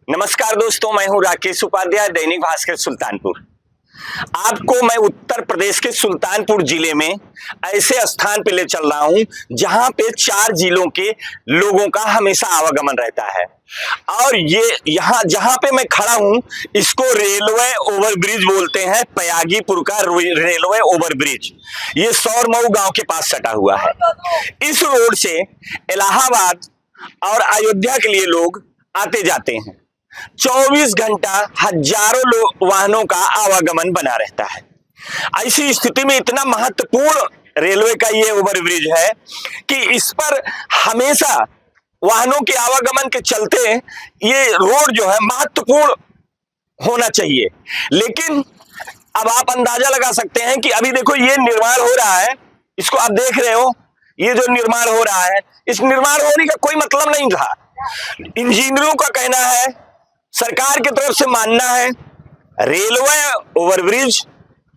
नमस्कार दोस्तों, मैं हूं राकेश उपाध्याय, दैनिक भास्कर सुल्तानपुर। आपको मैं उत्तर प्रदेश के सुल्तानपुर जिले में ऐसे स्थान पे ले चल रहा हूं जहां पे 4 जिलों के लोगों का हमेशा आवागमन रहता है। और ये यहाँ जहां पे मैं खड़ा हूं इसको रेलवे ओवरब्रिज बोलते हैं। पयागीपुर का रेलवे ओवरब्रिज ये सौरमऊ गांव के पास सटा हुआ है। इस रोड से इलाहाबाद और अयोध्या के लिए लोग आते जाते हैं। 24 घंटा हजारों वाहनों का आवागमन बना रहता है। ऐसी स्थिति में इतना महत्वपूर्ण रेलवे का ये ओवरब्रिज है कि इस पर हमेशा वाहनों के आवागमन के चलते ये रोड जो है महत्वपूर्ण होना चाहिए। लेकिन अब आप अंदाजा लगा सकते हैं कि अभी देखो ये निर्माण हो रहा है, इसको आप देख रहे हो, ये जो निर्माण हो रहा है, इस निर्माण होने का कोई मतलब नहीं था। इंजीनियरों का कहना है, सरकार की तरफ से मानना है, रेलवे ओवरब्रिज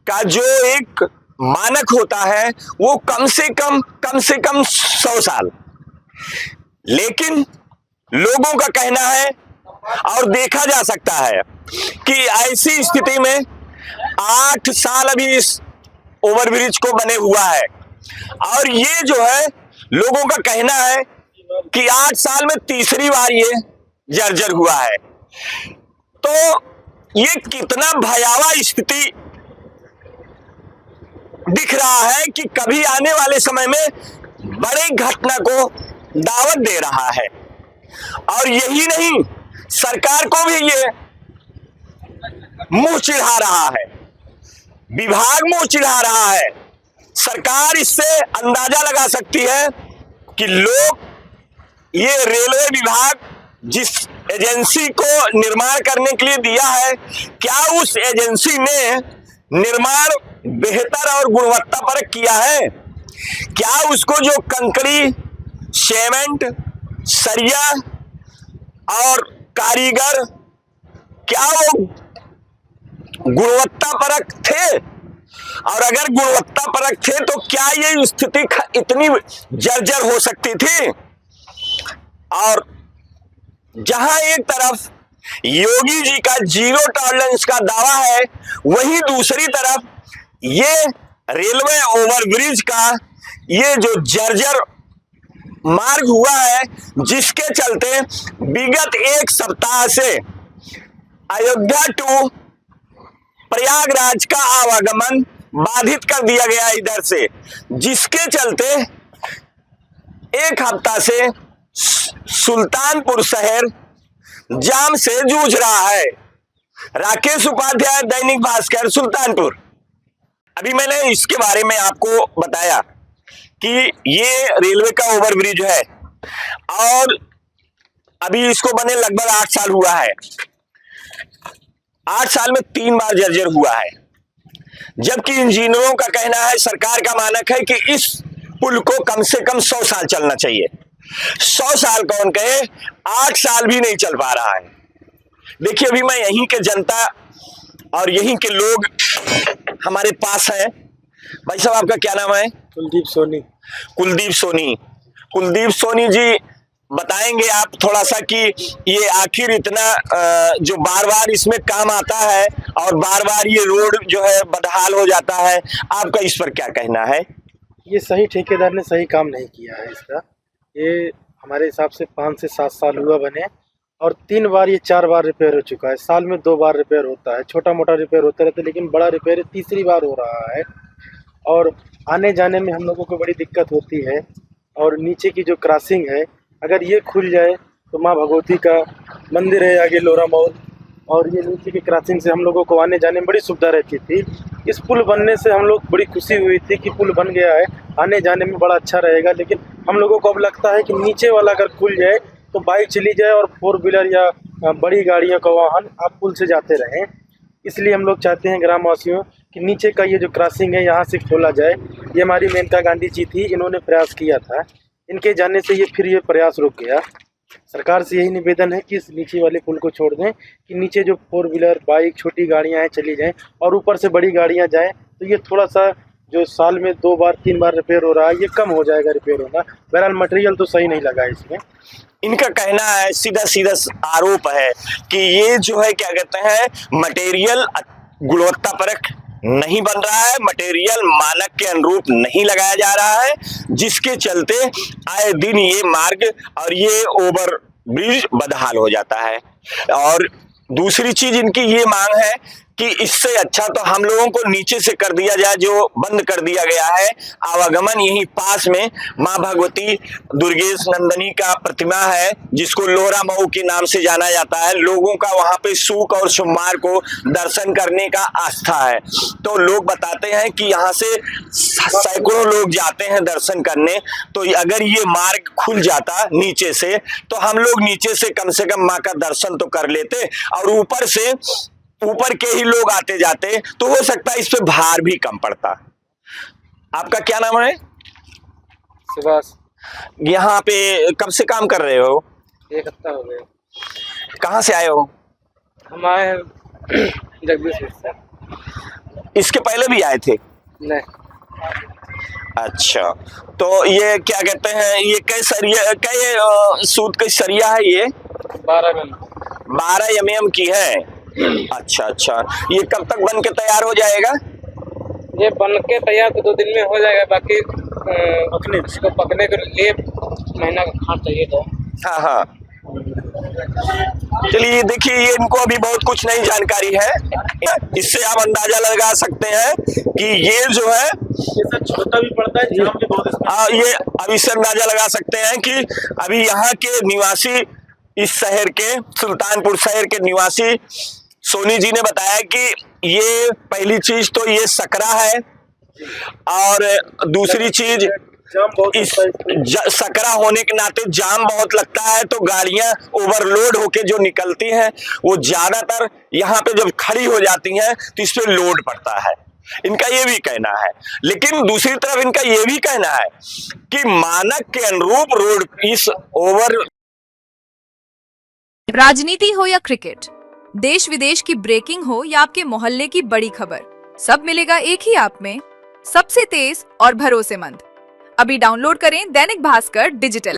का जो एक मानक होता है वो कम से कम 100 साल। लेकिन लोगों का कहना है और देखा जा सकता है कि ऐसी स्थिति में 8 साल अभी इस ओवरब्रिज को बने हुआ है। और ये जो है लोगों का कहना है कि 8 साल में तीसरी बार ये जर्जर हुआ है। तो ये कितना भयावह स्थिति दिख रहा है कि कभी आने वाले समय में बड़े घटना को दावत दे रहा है। और यही नहीं, सरकार को भी ये मुंह चिढ़ा रहा है, विभाग मुंह चिढ़ा रहा है। सरकार इससे अंदाजा लगा सकती है कि लोग ये रेलवे विभाग जिस एजेंसी को निर्माण करने के लिए दिया है, क्या उस एजेंसी ने निर्माण बेहतर और गुणवत्तापरक किया है? क्या उसको जो कंकड़ी, सीमेंट, सरिया और कारीगर क्या वो गुणवत्तापरक थे? और अगर गुणवत्तापरक थे तो क्या ये स्थिति इतनी जर्जर हो सकती थी? और जहां एक तरफ योगी जी का जीरो टॉलरेंस का दावा है, वहीं दूसरी तरफ ये रेलवे ओवरब्रिज का ये जो जर्जर मार्ग हुआ है, जिसके चलते विगत 1 सप्ताह से अयोध्या टू प्रयागराज का आवागमन बाधित कर दिया गया इधर से, जिसके चलते 1 हफ्ता से सुल्तानपुर शहर जाम से जूझ रहा है। राकेश उपाध्याय, दैनिक भास्कर, सुल्तानपुर। अभी मैंने इसके बारे में आपको बताया कि ये रेलवे का ओवरब्रिज है और अभी इसको बने लगभग 8 साल हुआ है। 8 साल में 3 बार जर्जर हुआ है, जबकि इंजीनियरों का कहना है, सरकार का मानक है कि इस पुल को कम से कम 100 साल चलना चाहिए। 100 साल कौन कहे, 8 साल भी नहीं चल पा रहा है। देखिए, अभी मैं यहीं के जनता और यहीं के लोग हमारे पास हैं। भाई साहब, आपका क्या नाम है? कुलदीप सोनी। कुलदीप सोनी जी, बताएंगे आप थोड़ा सा कि ये आखिर इतना जो बार बार इसमें काम आता है और बार बार ये रोड जो है बदहाल हो जाता है, आपका इस पर क्या कहना है? ये सही ठेकेदार ने सही काम नहीं किया है इसका। ये हमारे हिसाब से 5 से 7 साल हुआ बने और 3 बार ये 4 बार रिपेयर हो चुका है। साल में 2 बार रिपेयर होता है, छोटा मोटा रिपेयर होता रहता है, लेकिन बड़ा रिपेयर तीसरी बार हो रहा है। और आने जाने में हम लोगों को बड़ी दिक्कत होती है। और नीचे की जो क्रॉसिंग है, अगर ये खुल जाए तो माँ भगवती का मंदिर है आगे लोरा मॉल, और ये नीचे की क्रॉसिंग से हम लोगों को आने जाने में बड़ी सुविधा रहती थी। इस पुल बनने से हम लोग बड़ी खुशी हुई थी कि पुल बन गया है, आने जाने में बड़ा अच्छा रहेगा। लेकिन हम लोगों को अब लगता है कि नीचे वाला अगर खुल जाए तो बाइक चली जाए और 4 व्हीलर या बड़ी गाड़ियों का वाहन आप पुल से जाते रहें। इसलिए हम लोग चाहते हैं ग्रामवासियों कि नीचे का ये जो क्रॉसिंग है यहाँ से खोला जाए। ये हमारी मेनका गांधी जी थी, इन्होंने प्रयास किया था, इनके जाने से ये प्रयास रुक गया। सरकार से यही निवेदन है कि इस नीचे वाले पुल को छोड़ दें, कि नीचे जो 4 व्हीलर, बाइक, छोटी गाड़ियां हैं चली जाएं और ऊपर से बड़ी गाड़ियां जाएं, तो ये थोड़ा सा जो साल में 2 बार 3 बार रिपेयर हो रहा है, ये कम हो जाएगा रिपेयर होना। बहरहाल मटेरियल तो सही नहीं लगा इसमें। इनका कहना है, सीधा सीधा आरोप है कि ये जो है क्या कहते हैं, मटेरियल गुणवत्तापरक नहीं बन रहा है, मटेरियल मानक के अनुरूप नहीं लगाया जा रहा है, जिसके चलते आए दिन ये मार्ग और ये ओवर ब्रिज बदहाल हो जाता है। और दूसरी चीज इनकी ये मांग है कि इससे अच्छा तो हम लोगों को नीचे से कर दिया जाए, जो बंद कर दिया गया है आवागमन। यहीं पास में माँ भगवती दुर्गेश नंदनी का प्रतिमा है, जिसको लोहरा मऊ के नाम से जाना जाता है। लोगों का वहां पे शुक्र और सोमवार को दर्शन करने का आस्था है। तो लोग बताते हैं कि यहाँ से सैकड़ों लोग जाते हैं दर्शन करने। तो अगर ये मार्ग खुल जाता नीचे से, तो हम लोग नीचे से कम माँ का दर्शन तो कर लेते, और ऊपर के ही लोग आते जाते, तो हो सकता है इस पे भार भी कम पड़ता। आपका क्या नाम है? सुभाष। यहाँ पे कब से काम कर रहे हो? 1 हफ्ता हो गया। कहाँ से आए हो? हम आए हैं जगदीशपुर से। इसके पहले भी आए थे? नहीं। अच्छा, तो ये क्या कहते हैं, ये कै सूत का सरिया है? ये 12 mm की है। अच्छा, ये कब तक बन के तैयार हो जाएगा? ये बन के तैयार तो 2 दिन में हो जाएगा, बाकी इसको पकने के लिए महीना का खाद चाहिए था। हाँ। चलिए देखिए, ये इनको अभी बहुत कुछ नई जानकारी है। इससे आप अंदाजा लगा सकते हैं कि ये जो है, ये सब छोटा भी पड़ता है, जाम भी बहुत। ये अब इससे अंदाजा लगा सकते हैं कि अभी यहाँ के निवासी, इस शहर के सुल्तानपुर शहर के निवासी सोनी जी ने बताया कि ये पहली चीज तो ये सकरा है, और दूसरी चीज इस सकरा होने के नाते जाम बहुत लगता है। तो गाड़ियां ओवरलोड होके जो निकलती हैं, वो ज्यादातर यहाँ पे जब खड़ी हो जाती हैं तो इस पे लोड पड़ता है, इनका ये भी कहना है। लेकिन दूसरी तरफ इनका ये भी कहना है कि मानक के अनुरूप रोड इस ओवर। राजनीति हो या क्रिकेट, देश विदेश की ब्रेकिंग हो या आपके मोहल्ले की बड़ी खबर, सब मिलेगा एक ही ऐप में, सबसे तेज और भरोसेमंद। अभी डाउनलोड करें दैनिक भास्कर डिजिटल।